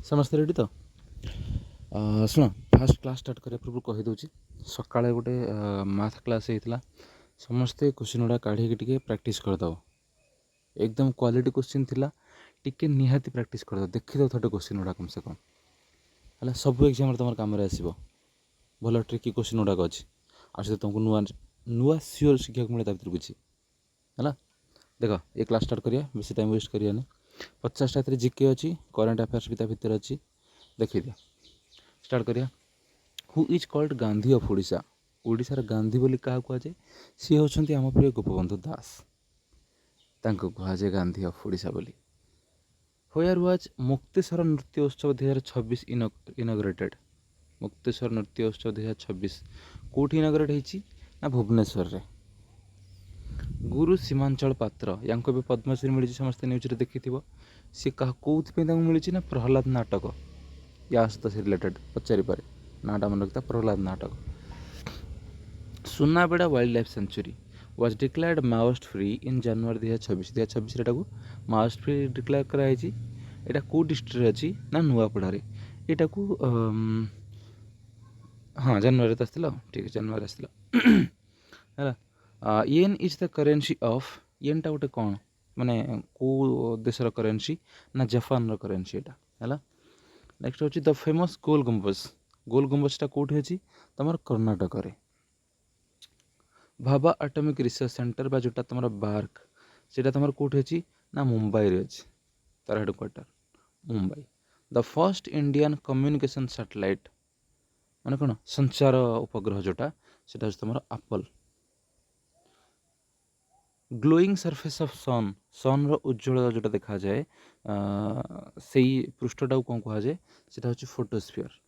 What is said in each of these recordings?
समस्त रेडी तो शुण fast class start करने पूर्व कहीदे सका गोटे मैथ क्लास होता समस्ते क्वेश्चन गुड़ा काढ़ी प्रैक्टिस करदे एकदम क्वालिटी क्वेश्चन थिला टिके निहाती प्रैक्टिस करदे देखीद थे क्वेश्चन गुड़ा कम से कम है सब एग्जाम तुम कम आसो भल ट्रिकी क्वेश्चन गुड़ाक अच्छी आ तुमको नुआ नुआ सियोर शिखा मिले भर किसी है देख ये क्लास स्टार्ट करिया बेसी टाइम वेस्ट करियानी 50टा जीके अच्छी करेन्ट अफेयर्स भी भितर अच्छी देखी दिया स्टार्ट करिया who is called Gandhi of Odisha ओडिशार गांधी बोली क्या कहुए सी होती आम प्रिय गोपबंधु दास तांको कहुए गांधी ऑफ ओडिशा बोली व्हेयर वाज मुक्तेश्वर नृत्य उत्सव 2026 इनॉग्रेटेड मुक्तेश्वर नृत्य उत्सव 2026 कौटी इनॉग्रेट होती ना भुवनेश्वर रे गुरु सीमांचल पात्र या भी पद्मश्री मिली समस्त न्यूज देखी सी कौन मिली ना प्रहलाद नाटक या सहित से रिलेटेड पचारि पारे नाटा मन रखता प्रहलाद नाटक Sunabeda wild life sanctuary was declared Maoist free in January 2026 Maoist free declare कराई यहाँ कौ डिस्ट्रिक्ट अच्छी ना नुआपड़ा यहाँ को हाँ जनवरी तो आसला ठीक है जनवरी आसला है येन इज द करेन्सी ऑफ येनटा गोटे कौन माने कौ देशर करेन्सी ना जापान करेन्सी यहाँ है नेक्स्ट हूँ द फेमस गोल गुम्बजटा कौटी अच्छी तुम कर्णाटक रे भाभा एटॉमिक रिसर्च सेंटर बा जोटा तुम बार्क से तुम कौटी अच्छी ना मुंबई रे अच्छी तार headquarter Mumbai the first Indian communication satellite माने कौन संचार उपग्रह जोटा से तुम एप्पल ग्लोइंग सरफेस ऑफ सन उज्ज्वल जोटा देखा जाए से पृष्ठटा कौन कहुए से हूँ photosphere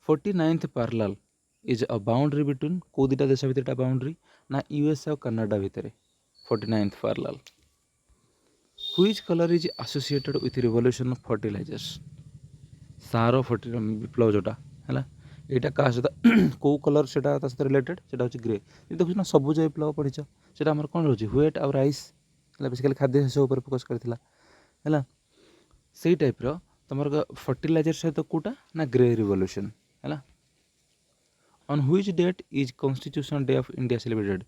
49th parallel is a boundary between कौ दुटा देश भितर बाउंड्री ना यूएस और कनाडा भितर 49th parallel which colour is associated with revolution of fertilizers सार विप्लव जोटा है यहाँ क्या सहित कौ कलर से सहित रिलेटेड से हूँ ग्रे देखो ना सबुज विप्लव पढ़ीच से कौन रोचे व्वेट आउ राइस बेसिकली खाद्य शस्य उपर फोकस करथिला है से टाइप्र तुम फर्टिलाइजर सहित कौटा ना ग्रे रिवोल्यूशन है on which date is constitution day of India celebrated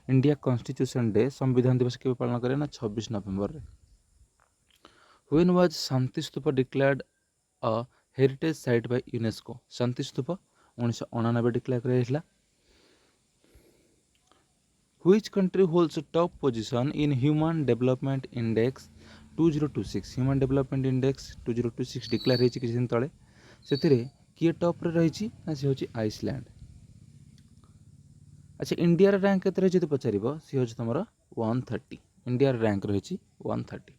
India constitution day संविधान दिवस के पालन करे ना 26 नवेम्बर रे when was Shanti Stupa declared a heritage site by UNESCO Shanti Stupa 1999 declare कराइला which country holds top position in human development index 2026 human development index 2026 declare होती किसी दिन तले से किए टॉप रे रही सी हूँ आइसलैंड अच्छा इंडिया रैंक के रही पचार सी हूँ तुम 130 इंडिया रैंक रही 130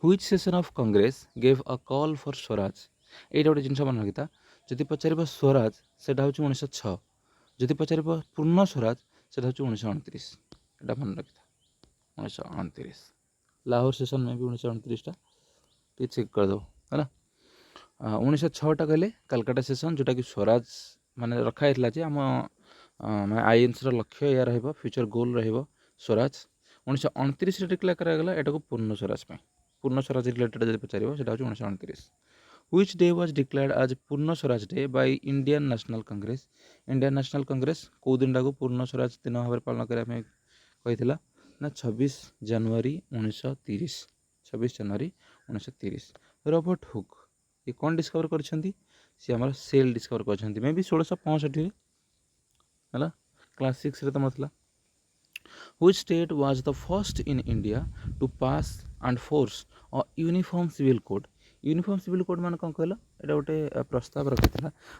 which session of Congress gave a call for Swaraj ये गोटे जिन मन रखिता जदि पचार स्वराज से हूँ 1906 जदि पचार पूर्ण स्वराज से हूँ 1929 यहाँ मन रखिता 1929 लाहौर सेशन में भी 1929 चेक करदेव है 1906 कहले कलकाता सेशन जोटा कि स्वराज माने रखाई आम आईएनसी लक्ष्य या फ्यूचर गोल स्वराज 1929 डिक्लेयर करागला यहाँ को पूर्ण स्वराज पूर्ण स्वराज रिलेटेड जब पचार से 1929 व्हिच डे वाज डिक्लेयर्ड आज पूर्ण Swaraj day by Indian national Congress Indian national Congress कौ दिन को पूर्ण स्वराज दिन भाव पालन करने कही ना 26 जनवरी 1930 26 जनवरी 1930 रॉबर्ट हुक ये कौन डिस्कवर कर आम सेल डिस्कवर कर मे भी 1665 है क्लास 6 रे तुम था Which state was the first in India to pass and force a uniform civil code? Uniform civil code मान कौन कहला ये गोटे प्रस्ताव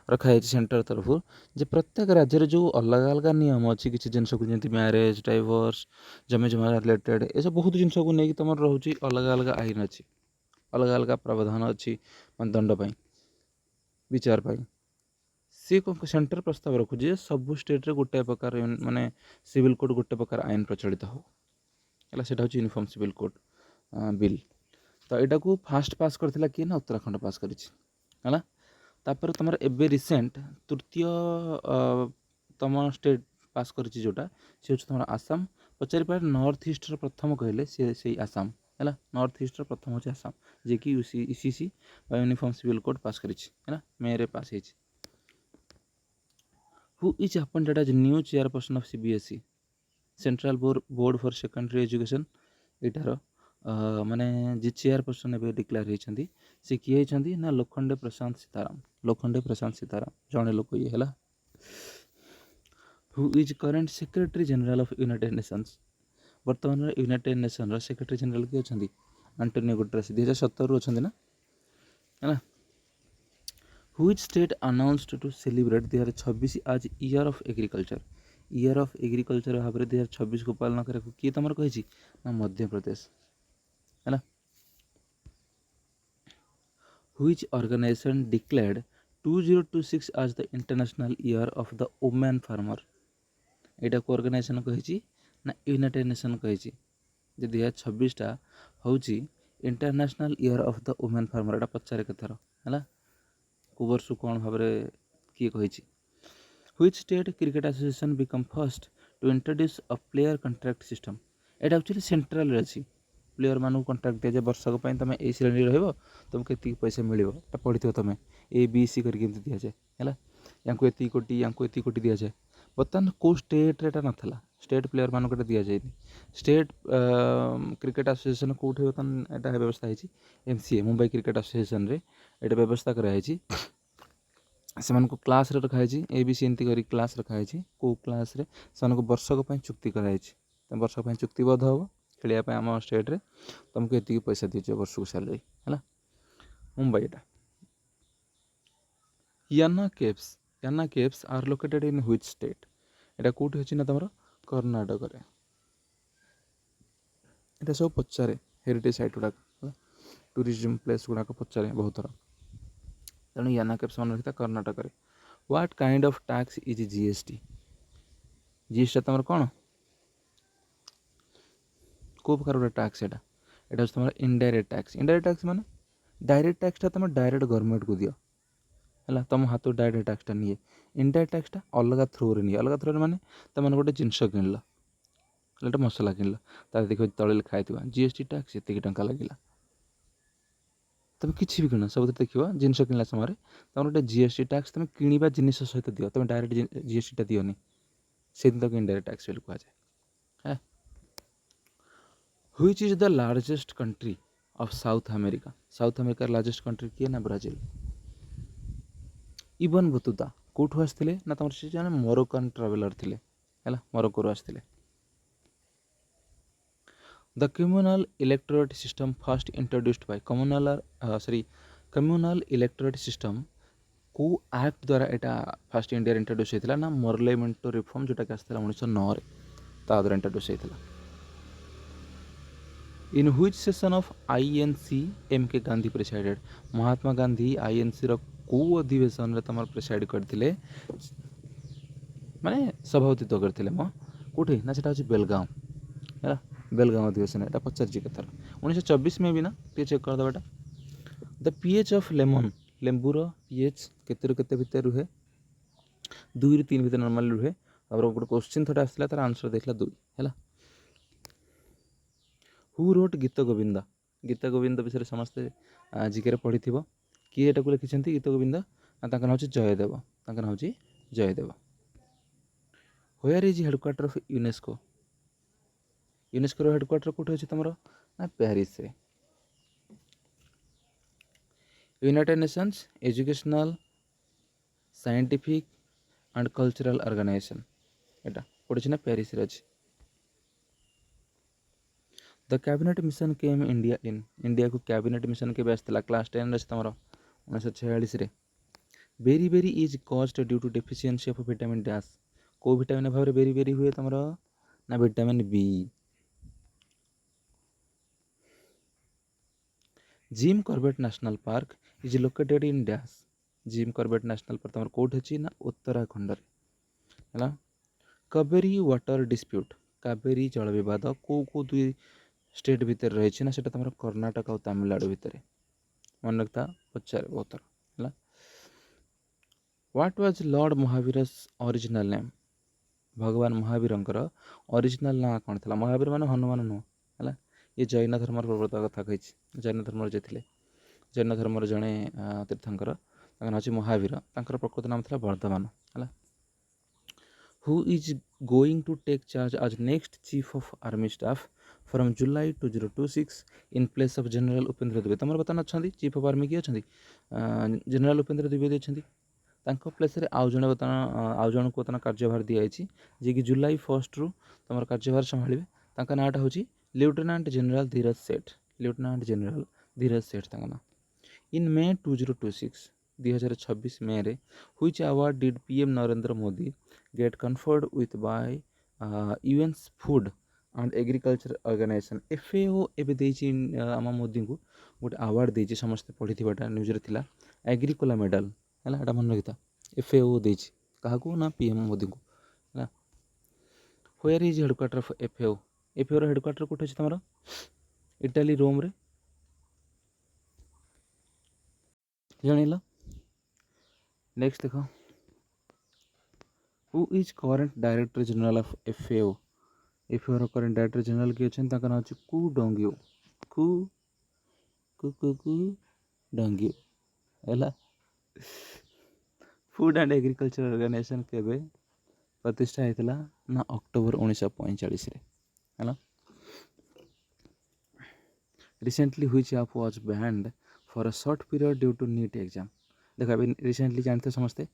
रखाई सेंटर तरफ जे प्रत्येक राज्य जो अलग अलग नियम अच्छी किसी जिनस को जमी मैरेज डाइवोर्स जमी जमा रिलेटेड ये सब बहुत जिनस को लेकिन तुम रोचे अलग अलग आईन अच्छी अलग अलग प्रावधान अच्छी दंड विचार सी सेंटर प्रस्ताव रखुचे सबू स्टेट रे गोटे प्रकार माने सिविल कोड गोटे प्रकार आईन प्रचलित हो से हूँ यूनिफॉर्म सिविल कोड बिल तो यहाँ को फास्ट पास करथिला किए ना उत्तराखंड पास करा तापर तुम एबे रिसेंट तृतीय तुम स्टेट पास कर जोटा सी हूँ तुम आसाम पचारि पारे नॉर्थ ईस्ट प्रथम कहले से आसाम है नॉर्थ ईस्ट प्रथम हूँ आसाम जे कि UCC uniform civil code pass करी है मे रे पास होती who is appointed as new chairperson of CBSE central board for secondary education एटार माने जी चेयरपर्सन ए डिक्लेयर होती सी किए होती ना लोखंडे प्रशांत सीताराम जड़े लोक ये है who is current secretary general of United Nations बर्तमान यूनाइटेड नेशन सेक्रेटरी जनरल किए अच्छा आंटोनियो गुटेरेस 2017 अच्छा ना है Which state announced to celebrate 2026 as Year of Agriculture? Year of agriculture भाव में 2026 को पालन करा किए तुम कही ना मध्य प्रदेश है Which organization declared 2026 as the International Year of the Women Farmer? एटा को ऑर्गेनाइजेशन कही ना यूनाइटेड नेशन कही 2026 हूँ international year of the women farmer एटा पचारे कथर है को वर्ष कौन भाव किए कही Which state cricket association become first to introduce a player contract system? Etah actually central अच्छी प्लेयर मानू कंट्राक्ट दिया जाए वर्षक तुम ए श्रेणी रहा तुमको ये पैसा मिल पढ़ी तुम ए बी सी करके दि जाए है या कोटी या कोटी दि जाए बर्तमान कौ स्टेट ना स्टेट प्लेयर मानक दि जाए स्टेट क्रिकेट एसोसिएशन कौटे बर्तमान यहाँ व्यवस्था है MCA मुंबई क्रिकेट एसोसिएशन रे ये व्यवस्था कराई से क्लास रखाई ए बी सी एमती कर क्लास रखाई कौ क्लास रे से वर्षक चुक्ति कराई वर्षक चुक्तिबद्ध हम खेलने आम स्टेट रे तुमको ये पैसा दीजिए वर्ष को सैलरी है मुंबई एटा Yana caves are located in which state एटा कौटी अच्छी ना तुम कर्णाटक रे एटा सब पचारे हेरिटेज साइट गुड़ाक टूरिज्म प्लेस गुड़ाक पचारे बहुत थर तेणु याना केव्स मन रखी कर्णाटक रे what kind of tax is GST GST तुम कौन को प्रकार गोटे टैक्स एटा तुम इनडायरेक्ट टैक्स माने डायरेक्ट टैक्सटा तुम डायरेक्ट गवर्नमेंट को दियो है तुम हाथ डायरेक्ट टैक्सटा निए इनडायरेक्ट टैक्सटा अलग थ्रू रे निए अलग थ्रू माने तुम गोटे जिनस किणल गोटे मसला किणल तार देख तले लिखाई जीएसटी टैक्स ये टंका लगे तुम किसी भी किण सब देख जिनस किणला समय तुम गोटे जीएसटी टैक्स तुम किणवा जिनिस सहित दियो तुम डायरेक्ट जीएसटी दियोनी से दिन तक इनडायरेक्ट टैक्स बोली कहुए Which is the largest country of South America? South America largest country किए ना ब्राजिल इबन बतुता कौटू आसते ना तुम से जन मोरोकान ट्रावेलर थे है मोरोको आसते the communal electorate system first introduced by communal electorate system को एक्ट द्वारा यहाँ फर्स्ट इंडिया इंट्रोड्यूस होता ना मोरलेमेंटो रिफॉर्म जोटा कि आसला 1909 द्वारा इंट्रोड्यूस होता in which session of INC MK Gandhi presided Mahatma Gandhi INC को अधिवेशन रे तुम प्रेसाइड करते माने सभापतित्व करते मो कौटे ना से बेलगांव है बेलगांव अधिवेशन यहाँ पचार कथर 1924 में भी ना टे चेक करदेटा द पीएच ऑफ लेमन लेंबूर पीएच केते भितर रुहे 2 ରୁ 3 भितर नॉर्मल रुहे गोटे क्वेश्चन थोड़ा आसला तार आंसर देखला 2 है हु रोट गीत गोविंद विषय समस्ते जिके पढ़ी किए एटा को लिखिं गीत गोविंद ना हूँ Jayadev where is headquarter of UNESCO UNESCO headquarter कौटे अच्छे तुम ना पेरिस रे United Nations Educational Scientific and Cultural Organization एटा कौटे ना पेरिस रे अच्छे the cabinet mission came India को कैबिनेट मिशन के आसला क्लास 10 अच्छे तुम 1946 beriberi is caused due to deficiency of vitamin dash को विटामिन भाव बेरी बेरी हुए तुम ना vitamin B Jim Corbett National park is located in dash gym Corbett National park तुम कौट अच्छी ना उत्तराखंड है कावेरी वाटर डिस्प्यूट कावेरी जल विवाद को 2 स्टेट भितर रही ना सेटा तुम कर्णाटक और तमिलनाडु भितर मन रखता पचार बहुत है what was Lord Mahavir original name भगवान महावीर ओरिजिनल ना कौन था महावीर मान हनुमान नुह है ये जैन धर्मर प्रवर्तक कथा कही जैन धर्मर जे थे जैन धर्मर जड़े तीर्थंकर ना महावीर तांकर प्रकृत नाम था वर्धमान है who is going to take charge as next chief of army staff from July 2026 in place of general Upendra Dwivedi तुम बर्तमान अच्छा चीफ ऑफ आर्मी किए अच्छा जनरल उपेंद्र द्विवेदी अच्छा प्लेस आउ जड़े बर्तमान आउ जन को बर्तमान कार्यभार दिखाई जी कि जुलाई 1 रु तुम कार्यभार संभाड़े नाटा हूँ लेफ्टिनेंट जनरल धीरज सेठ लेफ्टिनेंट जनरल धीरज सेठ ना इन मे 2026 2026 मे रे which award did PM Narendra Modi get conferred with by UN's food and agriculture organization FAO एवं आम मोदी को गोटे अवार्ड देती समस्ते पढ़ी न्यूज थिला एग्रीकोला मेडल है मन रखी एफएओ देती क्या ना पीएम मोदी को है where is headquarter of FAO FAO headquarter कौट अच्छे तुम इटाली रोम रे जान नेक्स्ट देख who is current director general of FAO FAO रो करंट डायरेक्टर जनरल किए अच्छे ना हूँ कु डोंगियो कु कु कु कु डोंगियो है फूड एंड एग्रीकल्चर ऑर्गेनाइजेशन केबे प्रतिष्ठा होता ना अक्टोबर 1945 है recently which app was banned for a short period due to NEET exam देख अभी रिसेंटली जानते समस्ते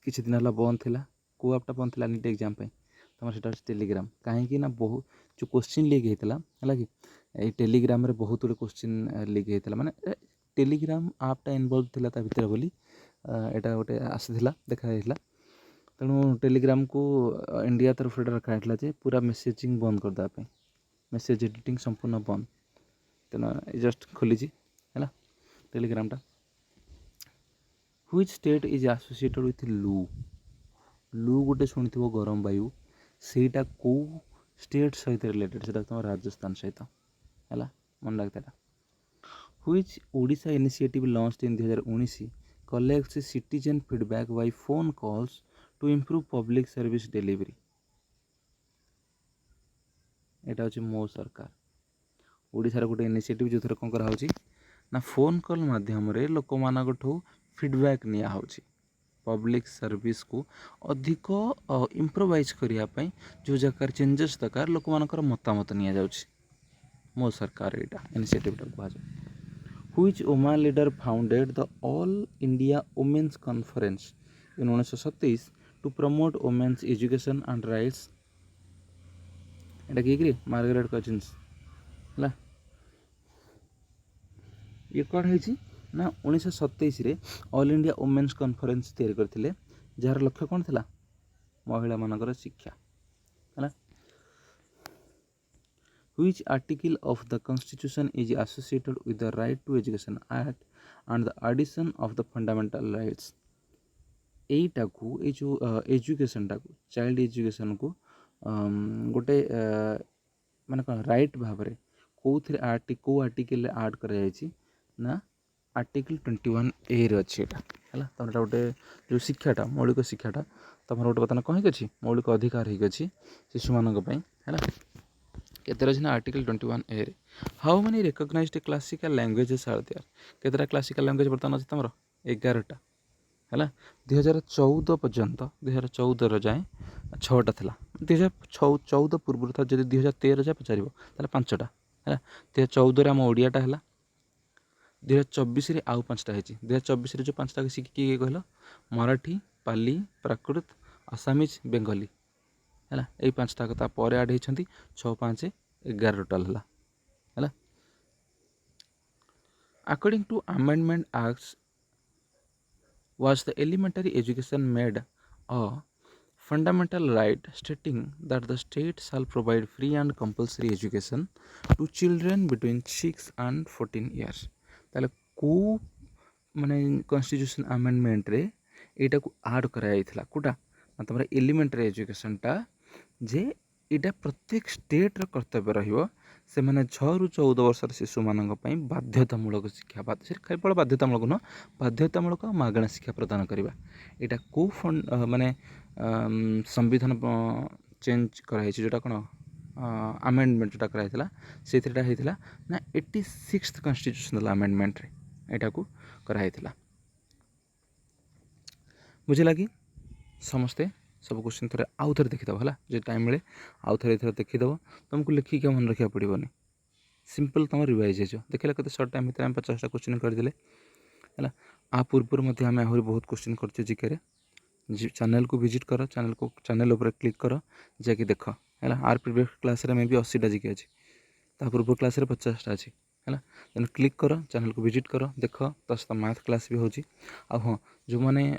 किसी दिन है बंद थिला को आपटा बंद थिला नीट एग्जाम तुम से टेलीग्राम कहीं ना बहुत जो क्वेश्चन लीक होता है कि ये टेलीग्राम रे बहुत गुड़े क्वेश्चन लीक होता माने टेलीग्राम आपटा इनवॉल्व थिला ता भितर बोली एटा गोटे आसीला देखा तेणु टेलीग्राम को इंडिया तरफ रखा जे पूरा मेसेजिंग बंद करदेप मेसेज एडिटिंग संपूर्ण बंद तेना जस्ट खोली है टेलीग्रामटा which state is associated with loo loo गोटे शुणी गरम वायु सेटा कौ स्टेट सहित रिलेटेड से तुम राजस्थान सहित है मन रखता which Odisha initiative launched in 2019 collects citizen feedback by phone calls to improve public service delivery एटा हूँ मो सरकार ओडिशार गोटे इनिशिएटिव जो थोड़ा कौन कराऊँ ना फोन कॉल माध्यम रे लोक मानू फीडबैक निया पब्लिक सर्विस को अधिक इम्प्रोवाइज करने जो जगह चेंजेस दरकार लोक मानकर मतामत नि जाऊँ मो सरकार यहाँ इनिशिएटिव कह which women leader founded the All India Women's Conference in 1927 to promote women's education and rights एटा किए मार्गरेट कजिन्स है ये कौन है ना 1927 ऑल इंडिया वुमेन्स कॉन्फ्रेंस तैयारी करते जार लक्ष्य कौन था महिला मानकर शिक्षा है Which article of the Constitution is associated with the Right to Education Act and the addition of the fundamental rights? एटा को ये जो एजुकेशन टाक चाइल्ड एजुकेशन को गोटे माने कौन राइट भाव में कौन कौ आर्टिकल आड कर ना आर्टिकल 21A रे अच्छी है तुम गोटे जो शिक्षाटा मौलिक शिक्षाटा तुम गोटे बर्तमान कहीं अच्छी मौलिक अधिकार होगी शिशु मानक है केतरा अच्छी ना आर्टिकल 21A रे how many recognized classical languages are there केतरा क्लासिकल लैंग्वेज बर्तमान अच्छी तुम 11टा है 2014 पर्यंत 2014 जाए 6टा था 2014 पूर्व था जब 2013 जाए पचार ताले 5टा है 2014 आम ओडियाटा है 2024 आउ 5टा है 2024 जो 5टा शिखी किए कहल मराठी पाली प्राकृत आसामीज बेंगली है यही 5टा कथा पर आड होती 6 5 11 टोटाल है according to amendment acts was the elementary education made a fundamental right stating that the state shall provide free and compulsory education to children between 6 and 14 years ताले को माने कॉन्स्टिट्यूशन अमेंडमेंट रे एटा को ऐड कराइथिला कोटा तुम elementary education टा जे एटा प्रत्येक state र कर्तव्य रहिबो से माने 6 रु 14 वर्ष शिशु मानक पई बाध्यतामूलक शिक्षा से केवल बाध्यतामूलक न बाध्यतामूलक मागणा शिक्षा प्रदान करवा एटा को फंड माने संविधान चेंज कराई जोटा कौन आमेंडमेंट जोटा कराइला से होता ना 86th कन्स्टिट्यूशनल आमेंडमेंट यहाँ को कराइला। बुझे कि समस्ते सब क्वेश्चन थे आउ थे देखीद है जो टाइम मिले आउ थे देखीद तुमको लिखिक मन रखा पड़ोनी सिंपल तुम रिवाइज हो देखिए कत सर्ट टाइम भितर 50टा क्वेश्चन करदे है। आ पूर्व आम आहरी बहुत क्वेश्चन कर जिके चैनल को विजिट कर चैनल उपर क्लिक कर जाकि देख है। आर प्रीवियस क्लास मे भी 80टा जिके अच्छी पूर्व क्लास 50टा अच्छी है। तेना क्लिक कर चैनल को विजिट कर देख तो सहित मैथ क्लास भी होची। हाँ जो मैंने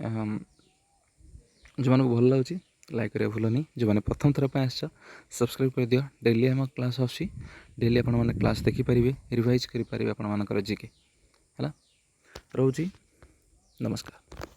भल लगे लाइक करें भूलनी जो मैंने प्रथम थर पर आस सब्सक्राइब कर दियो। डेली आम क्लास आसी डेली आपने क्लास देखिपारे रिवाइज करेंगे आपर जिके है। रोची नमस्कार।